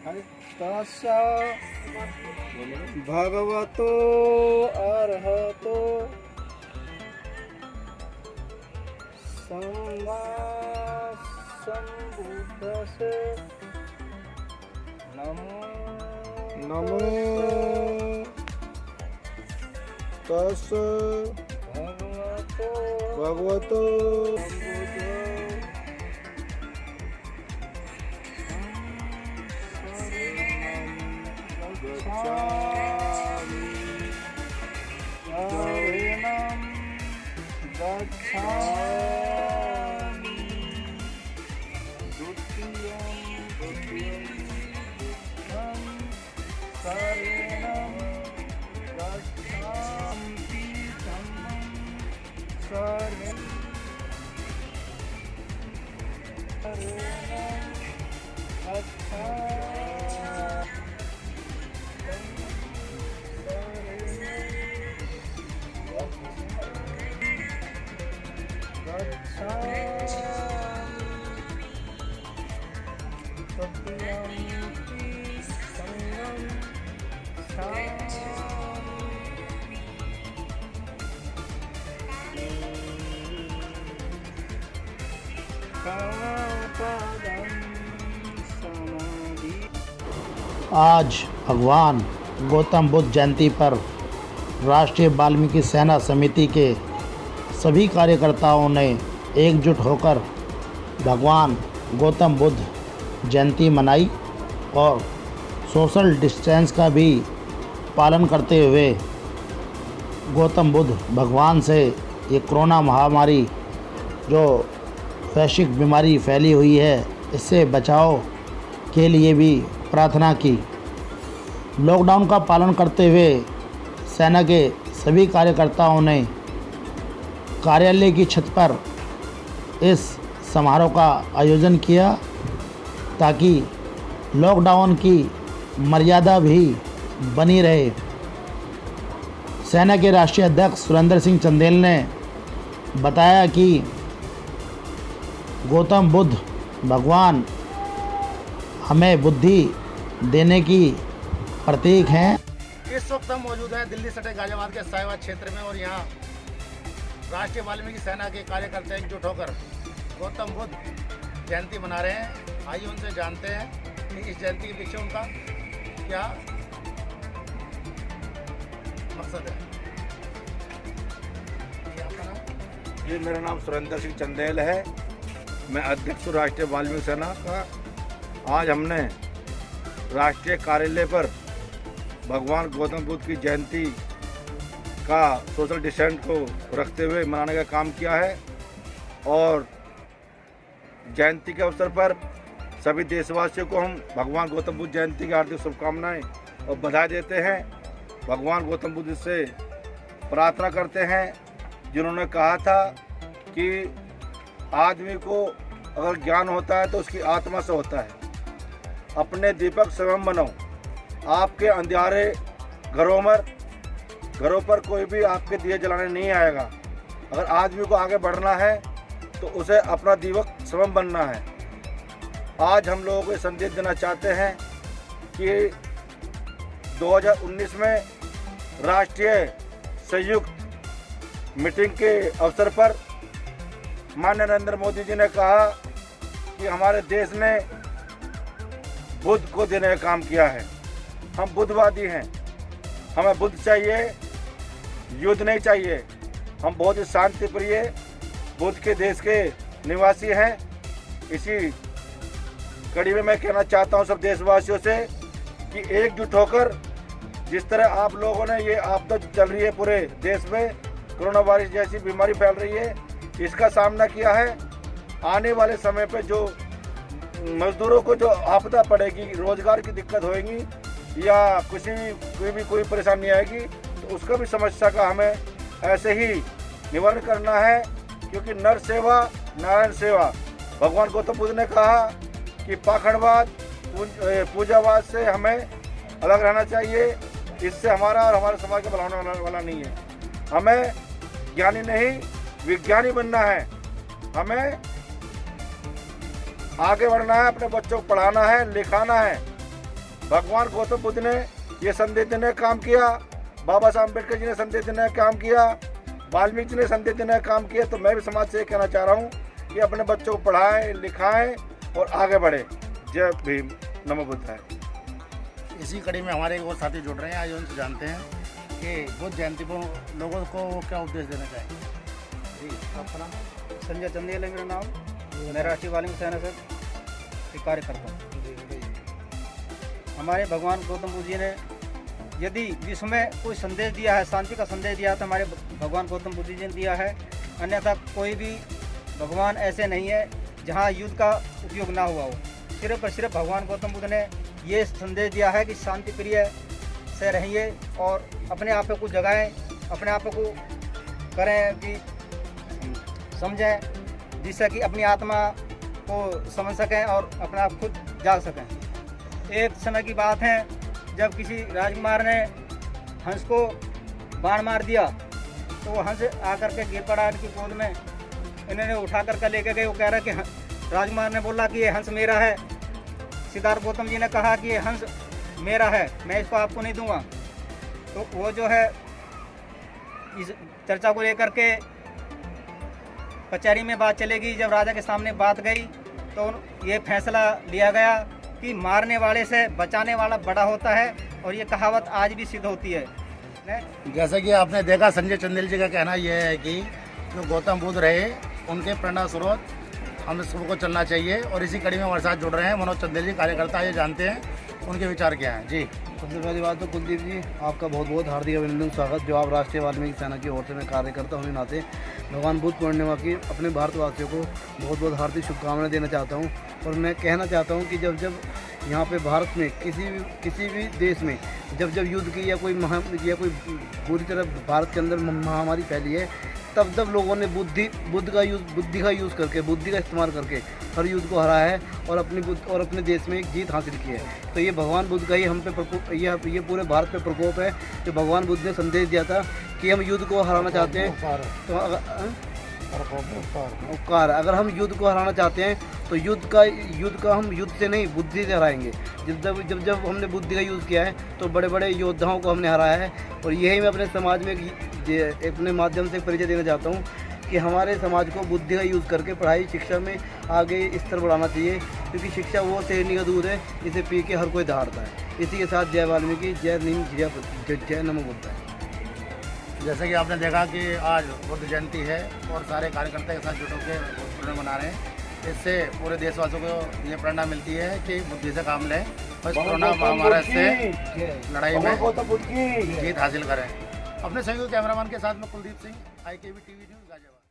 तस्सा भगवतो अर्हतो सम्मा सम्बुद्धस्से नमो तस्सा भगवतो आज भगवान गौतम बुद्ध जयंती पर राष्ट्रीय वाल्मीकि सेना समिति के सभी कार्यकर्ताओं ने एकजुट होकर भगवान गौतम बुद्ध जयंती मनाई और सोशल डिस्टेंस का भी पालन करते हुए गौतम बुद्ध भगवान से ये कोरोना महामारी जो वैश्विक बीमारी फैली हुई है इससे बचाव के लिए भी प्रार्थना की। लॉकडाउन का पालन करते हुए सेना के सभी कार्यकर्ताओं ने कार्यालय की छत पर इस समारोह का आयोजन किया ताकि लॉकडाउन की मर्यादा भी बनी रहे। सेना के राष्ट्रीय अध्यक्ष सुरेंद्र सिंह चंदेल ने बताया कि गौतम बुद्ध भगवान हमें बुद्धि देने की प्रतीक हैं। इस वक्त हम मौजूद हैं दिल्ली सटे गाजियाबाद के साहिवाल क्षेत्र में और यहाँ राष्ट्रीय वाल्मीकि सेना के कार्यकर्ता एकजुट होकर गौतम बुद्ध जयंती मना रहे हैं। आइए उनसे जानते हैं कि इस जयंती के पीछे उनका क्या मकसद है। जी, मेरा नाम सुरेंद्र सिंह चंदेल है। मैं अध्यक्ष राष्ट्रीय वाल्मीकि सेना का। आज हमने राष्ट्रीय कार्यालय पर भगवान गौतम बुद्ध की जयंती का सोशल डिस्टेंस को रखते हुए मनाने का काम किया है और जयंती के अवसर पर सभी देशवासियों को हम भगवान गौतम बुद्ध जयंती की हार्दिक शुभकामनाएं और बधाई देते हैं। भगवान गौतम बुद्ध से प्रार्थना करते हैं जिन्होंने कहा था कि आदमी को अगर ज्ञान होता है तो उसकी आत्मा से होता है। अपने दीपक स्वयं बनाओ। आपके अंधियारे घरों पर कोई भी आपके दिए जलाने नहीं आएगा। अगर आदमी को आगे बढ़ना है तो उसे अपना दीपक स्वयं बनना है। आज हम लोगों को संदेश देना चाहते हैं कि 2019 में राष्ट्रीय संयुक्त मीटिंग के अवसर पर माननीय नरेंद्र मोदी जी ने कहा कि हमारे देश ने बुद्ध को देने का काम किया है। हम बुद्धवादी हैं, हमें बुद्ध चाहिए, युद्ध नहीं चाहिए। हम बहुत ही शांति प्रिय बुद्ध के देश के निवासी हैं। इसी कड़ी में मैं कहना चाहता हूं सब देशवासियों से कि एकजुट होकर जिस तरह आप लोगों ने ये आपदा चल रही है पूरे देश में, कोरोना वायरस जैसी बीमारी फैल रही है, इसका सामना किया है। आने वाले समय पे जो मजदूरों को जो आपदा पड़ेगी, रोजगार की दिक्कत होएगी या कोई परेशानी आएगी तो उसका भी समस्या का हमें ऐसे ही निवारण करना है, क्योंकि नर सेवा नारायण सेवा। भगवान गौतम बुद्ध ने कहा कि पाखंडवाद पूजावाद से हमें अलग रहना चाहिए। इससे हमारा और हमारे समाज का भला होने वाला नहीं है। हमें ज्ञानी नहीं विज्ञानी बनना है। हमें आगे बढ़ना है, अपने बच्चों को पढ़ाना है, लिखाना है भगवान गौतम बुद्ध ने ये संदेश देने का काम किया, बाबा साहब अम्बेडकर जी ने संदेश देने का काम किया, वाल्मीकि जी ने संदेश देने का काम किया। तो मैं भी समाज से कहना चाह रहा हूँ कि अपने बच्चों को पढ़ाएं लिखाएं और आगे बढ़े। जय भीम, नमो बुद्धाय। इसी कड़ी में हमारे एक और साथी जुड़ रहे हैं, आज उनसे जानते हैं कि बुद्ध जयंती पर लोगों को वो क्या उपदेश देना चाहेंगे। जी, अपना संजय चंदेल है मेरा नाम, मैं राष्ट्रीय वाल्मीकि सेना से कार्य करता हूँ। हमारे भगवान गौतम बुद्ध जी ने यदि विश्व में कोई संदेश दिया है, शांति का संदेश दिया है, तो हमारे भगवान गौतम बुद्ध जी ने दिया है। अन्यथा कोई भी भगवान ऐसे नहीं है जहाँ युद्ध का उपयोग ना हुआ हो। सिर्फ और सिर्फ भगवान गौतम बुद्ध ने ये संदेश दिया है कि शांति प्रिय से रहिए और अपने आप को जगाएं, अपने आप को करें कि समझें, जिससे कि अपनी आत्मा को समझ सकें और अपने आप खुद जाग सकें। एक समय की बात है जब किसी राजकुमार ने हंस को बाण मार दिया, तो वो हंस आकर के गिर पड़ा इनकी गोद में। इन्होंने उठा कर लेके गए। वो कह रहा कि राजकुमार ने बोला कि ये हंस मेरा है। सिद्धार्थ गौतम जी ने कहा कि ये हंस मेरा है, मैं इसको आपको नहीं दूंगा। तो वो जो है इस चर्चा को लेकर के कचहरी में बात चलेगी। जब राजा के सामने बात गई तो ये फैसला लिया गया कि मारने वाले से बचाने वाला बड़ा होता है, और ये कहावत आज भी सिद्ध होती है। जैसा कि आपने देखा, संजय चंदेल जी का कहना यह है कि जो गौतम बुद्ध रहे उनके प्रेरणा स्रोत हम सबको चलना चाहिए। और इसी कड़ी में हमारे साथ जुड़ रहे हैं मनोज चंदेल जी, कार्यकर्ता। ये जानते हैं उनके विचार क्या हैं। जी, सबसे पहली बात तो कुलदीप जी, आपका बहुत बहुत हार्दिक अभिनंदन, स्वागत। जो आप राष्ट्रीय वाल्मीकि सेना की ओर से मैं कार्यकर्ता होने नाते भगवान बुद्ध पूर्णिमा की अपने भारतवासियों को बहुत बहुत हार्दिक शुभकामनाएं देना चाहता हूं। और मैं कहना चाहता हूं कि जब जब यहाँ पे भारत में किसी भी देश में जब युद्ध की या कोई पूरी तरह भारत के अंदर महामारी फैली है, तब लोगों ने बुद्धि का यूज़ करके, बुद्धि का इस्तेमाल करके हर युद्ध को हराया है और अपने देश में एक जीत हासिल की है। तो ये भगवान बुद्ध का ही हम पे ये पूरे भारत पे प्रकोप है। जो भगवान बुद्ध ने संदेश दिया था कि हम युद्ध को हराना चाहते हैं, तो उपकार, अगर हम युद्ध को हराना चाहते हैं तो युद्ध का हम युद्ध से नहीं, बुद्धि से हराएंगे। जब हमने बुद्धि का यूज़ किया है तो बड़े बड़े योद्धाओं को हमने हराया है। और यही मैं अपने समाज में अपने माध्यम से परिचय देना चाहता हूँ कि हमारे समाज को बुद्धि का यूज़ करके पढ़ाई शिक्षा में आगे स्तर बढ़ाना चाहिए, क्योंकि शिक्षा वो शेरनी का दूध है, इसे पी के हर कोई दहाड़ता है। इसी के साथ जय वाल्मीकि, जय नीम, जय नमो बुद्धाय। जैसे कि आपने देखा कि आज बुद्ध जयंती है और सारे कार्यकर्ता के साथ जुड़ के पूर्ण मना रहे हैं। इससे पूरे देशवासियों को ये प्रेरणा मिलती है कि बुद्धि से काम लें और कोरोना महामारी से लड़ाई में जीत हासिल करें। अपने सहयोगी कैमरामैन के साथ में Kuldeep Singh, IKB TV news Ghaziabad.